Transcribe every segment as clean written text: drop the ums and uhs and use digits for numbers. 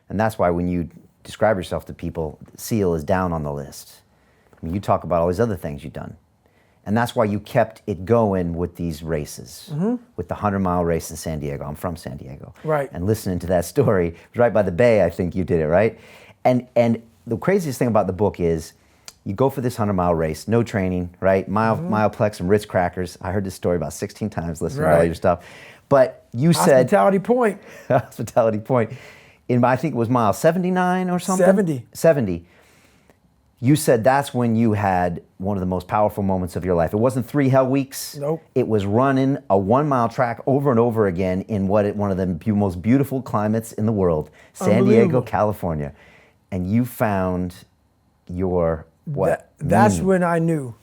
And that's why when you describe yourself to people, SEAL is down on the list. I mean, you talk about all these other things you've done. And that's why you kept it going with these races, with the 100-mile race in San Diego. I'm from San Diego. Right. And listening to that story, it was right by the bay, I think you did it, right? And the craziest thing about the book is you go for this 100-mile race, no training, right? Mileplex and Ritz crackers. I heard this story about 16 times listening to all your stuff. But you said... Hospitality Point. Hospitality Point. I think it was mile 79 or something? 70. 70. You said that's when you had one of the most powerful moments of your life. It wasn't 3 hell weeks. Nope. It was running a 1-mile track over and over again in one of the most beautiful climates in the world, San Diego, California. And you found your what? That's when I knew.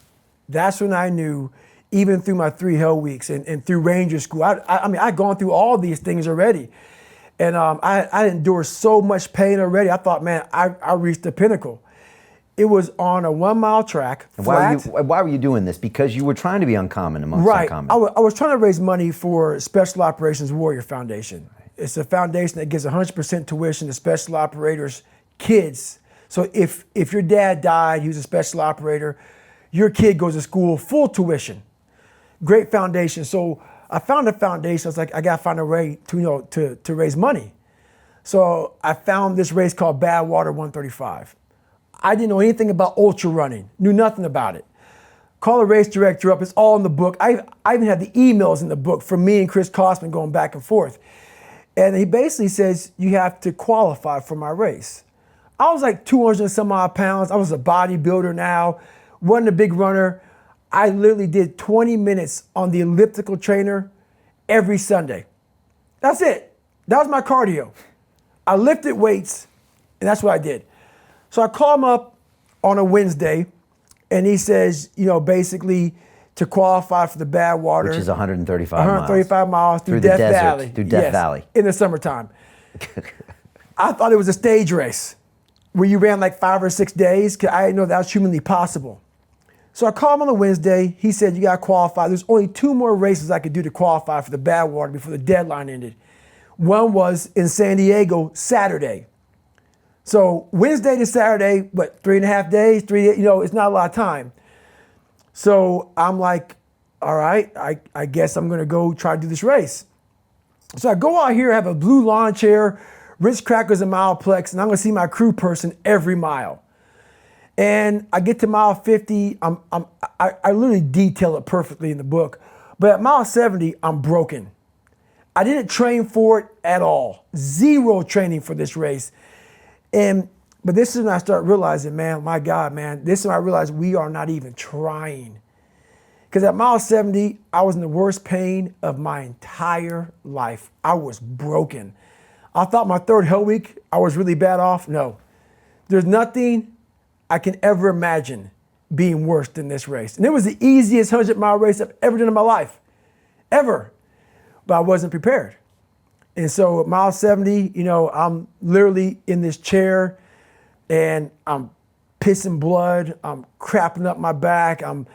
That's when I knew, even through my 3 hell weeks and through Ranger School. I mean, I'd gone through all these things already. And I endured so much pain already. I thought, man, I reached the pinnacle. It was on a 1-mile track, flat. Why were you doing this? Because you were trying to be uncommon amongst uncommon. I was trying to raise money for Special Operations Warrior Foundation. It's a foundation that gives 100% tuition to special operators' kids. So if your dad died, he was a special operator, your kid goes to school full tuition. Great foundation. So I found a foundation. I was like, I gotta find a way to raise money. So I found this race called Badwater 135. I didn't know anything about ultra running, knew nothing about it. Call the race director up, it's all in the book. I even had the emails in the book from me and Chris Kosman going back and forth. And he basically says, you have to qualify for my race. I was like 200 and some odd pounds. I was a bodybuilder now, wasn't a big runner. I literally did 20 minutes on the elliptical trainer every Sunday. That's it. That was my cardio. I lifted weights, and that's what I did. So I call him up on a Wednesday, and he says, basically to qualify for the Badwater. Which is 135 miles. 135 miles through the Death desert, Valley. Through Death Valley. In the summertime. I thought it was a stage race where you ran like 5 or 6 days, because I didn't know that was humanly possible. So I called him on a Wednesday. He said, you got to qualify. There's only 2 more races I could do to qualify for the Badwater before the deadline ended. One was in San Diego, Saturday. So Wednesday to Saturday, 3.5 days, 3 days, it's not a lot of time. So I'm like, all right, I guess I'm gonna go try to do this race. So I go out here, have a blue lawn chair, Ritz crackers and Mileplex, and I'm gonna see my crew person every mile. And I get to mile 50, I literally detail it perfectly in the book, but at mile 70, I'm broken. I didn't train for it at all. 0 training for this race. But this is when I start realizing, man, my God, man, this is when I realized we are not even trying. Because at mile 70, I was in the worst pain of my entire life. I was broken. I thought my 3rd hell week, I was really bad off. No, there's nothing I can ever imagine being worse than this race. And it was the easiest 100-mile race I've ever done in my life, ever. But I wasn't prepared. And so at mile 70, I'm literally in this chair and I'm pissing blood. I'm crapping up my back. I'm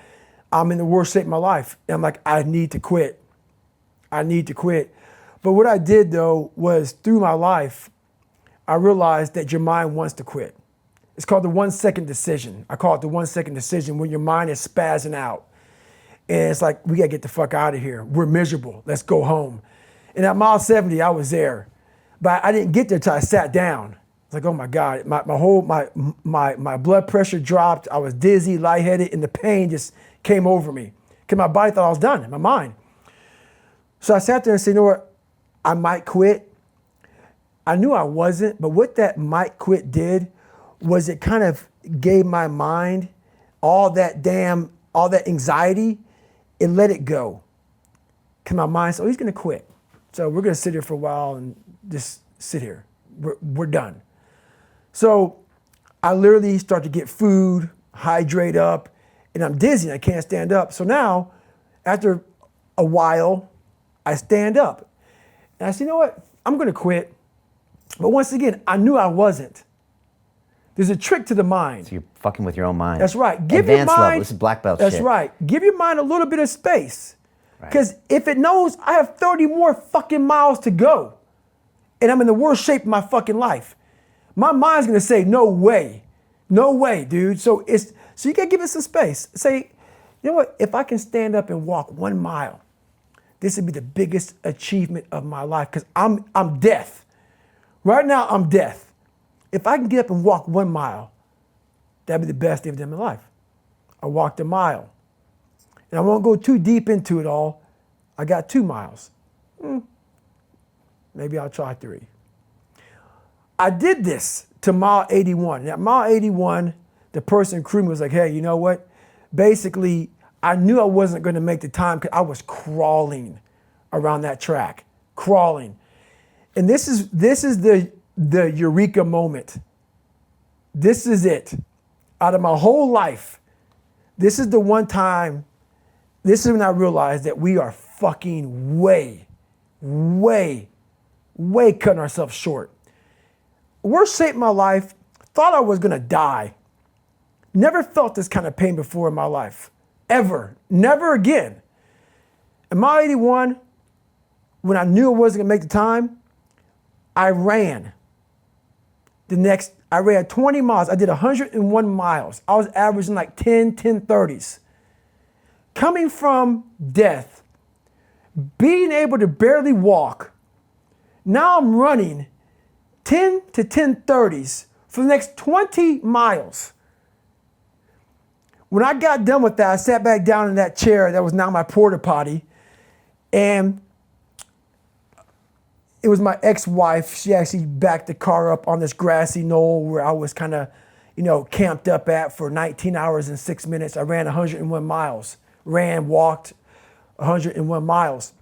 in the worst shape of my life. And I'm like, I need to quit. I need to quit. But what I did though was through my life, I realized that your mind wants to quit. It's called the 1-second decision. I call it the 1-second decision when your mind is spazzing out. And it's like, we gotta get the fuck out of here. We're miserable. Let's go home. And at mile 70, I was there, but I didn't get there till I sat down. It's like, oh my God, my blood pressure dropped. I was dizzy, lightheaded, and the pain just came over me because my body thought I was done in my mind. So I sat there and said, you know what? I might quit. I knew I wasn't, but what that might quit did was it kind of gave my mind all that anxiety and let it go. Because my mind said, oh, he's gonna quit. So we're gonna sit here for a while and just sit here. We're done. So I literally start to get food, hydrate up, and I'm dizzy and I can't stand up. So now, after a while, I stand up. And I said, you know what? I'm gonna quit. But once again, I knew I wasn't. There's a trick to the mind. So you're fucking with your own mind. That's right. Give Advanced your mind, level. This is black belt that's shit. right. Give your mind a little bit of space. Because if it knows I have 30 more fucking miles to go and I'm in the worst shape of my fucking life, My mind's gonna say, no way, dude. So you gotta give it some space. Say, you know what? If I can stand up and walk 1 mile, this would be the biggest achievement of my life because I'm death. Right now, I'm death. If I can get up and walk 1 mile, that'd be the best day of my life. I walked a mile. And I won't go too deep into it all. I got 2 miles. Maybe I'll try 3. I did this to mile 81. At mile 81, the person crewing was like, hey, you know what? Basically, I knew I wasn't going to make the time because I was crawling around that track, crawling. And this is the eureka moment. This is it. Out of my whole life, this is the one time, this is when I realized that we are fucking way cutting ourselves short. Worst shape of my life, thought I was gonna die. Never felt this kind of pain before in my life, ever, never again. In mile 81, when I knew I wasn't gonna make the time, I ran. I ran 20 miles. I did 101 miles. I was averaging like 10:30s. Coming from death, being able to barely walk, now I'm running 10 to 10:30s for the next 20 miles. When I got done with that, I sat back down in that chair that was now my porta potty, and it was my ex-wife. She actually backed the car up on this grassy knoll where I was kind of, camped up at for 19 hours and 6 minutes. I ran 101 miles. Walked 101 miles.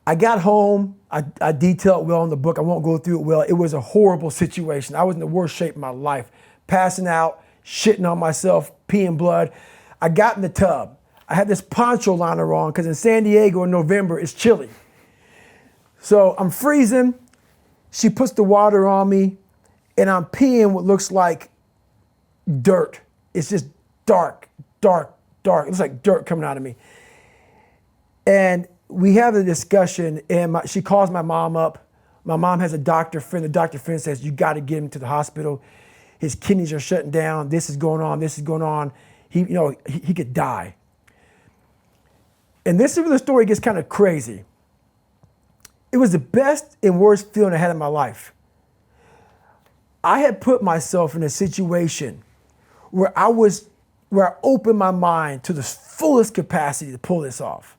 I got home. I detail it well in the book. I won't go through it well. It was a horrible situation. I was in the worst shape of my life. Passing out, shitting on myself, peeing blood. I got in the tub. I had this poncho liner on because in San Diego in November, it's chilly. So I'm freezing. She puts the water on me, and I'm peeing what looks like dirt. It's just dark. It looks like dirt coming out of me. And we have a discussion, and she calls my mom up. My mom has a doctor friend. The doctor friend says, you got to get him to the hospital. His kidneys are shutting down. This is going on. He could die. And this is where the story gets kind of crazy. It was the best and worst feeling I had in my life. I had put myself in a situation where I opened my mind to the fullest capacity to pull this off.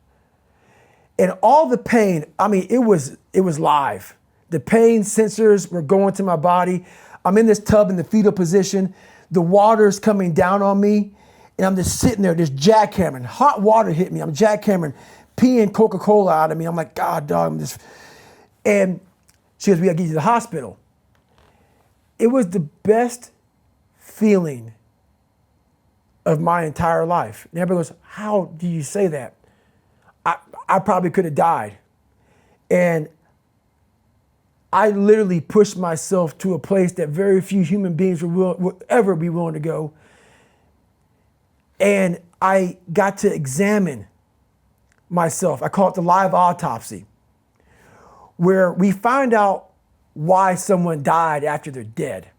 And all the pain, it was live. The pain sensors were going to my body. I'm in this tub in the fetal position. The water's coming down on me. And I'm just sitting there, just jackhammering. Hot water hit me. I'm jackhammering, peeing Coca-Cola out of me. I'm like, God, dog, And she goes, we gotta get you to the hospital. It was the best feeling of my entire life. And everybody goes, how do you say that? I probably could have died. And I literally pushed myself to a place that very few human beings would ever be willing to go. And I got to examine myself. I call it the live autopsy, where we find out why someone died after they're dead.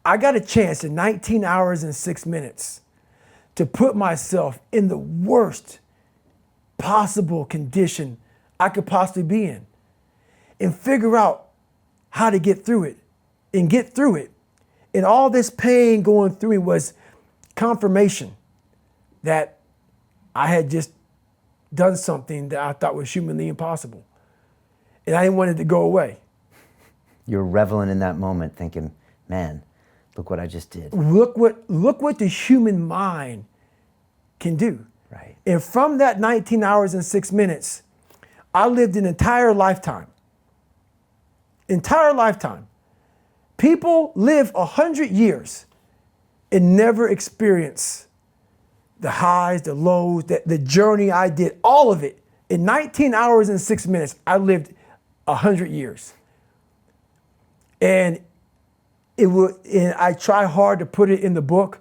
I got a chance in 19 hours and 6 minutes to put myself in the worst possible condition I could possibly be in and figure out how to get through it and get through it. And all this pain going through me was confirmation that I had just done something that I thought was humanly impossible. And I didn't want it to go away. You're reveling in that moment thinking, man, look what I just did. Look what the human mind can do. Right. And from that 19 hours and 6 minutes, I lived an entire lifetime. Entire lifetime. People live 100 years and never experience the highs, the lows, the journey I did, all of it. In 19 hours and 6 minutes, I lived 100 years. And I try hard to put it in the book,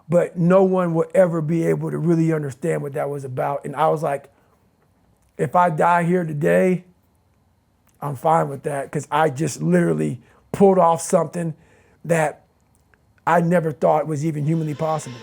but no one will ever be able to really understand what that was about. And I was like, if I die here today, I'm fine with that because I just literally pulled off something that I never thought was even humanly possible.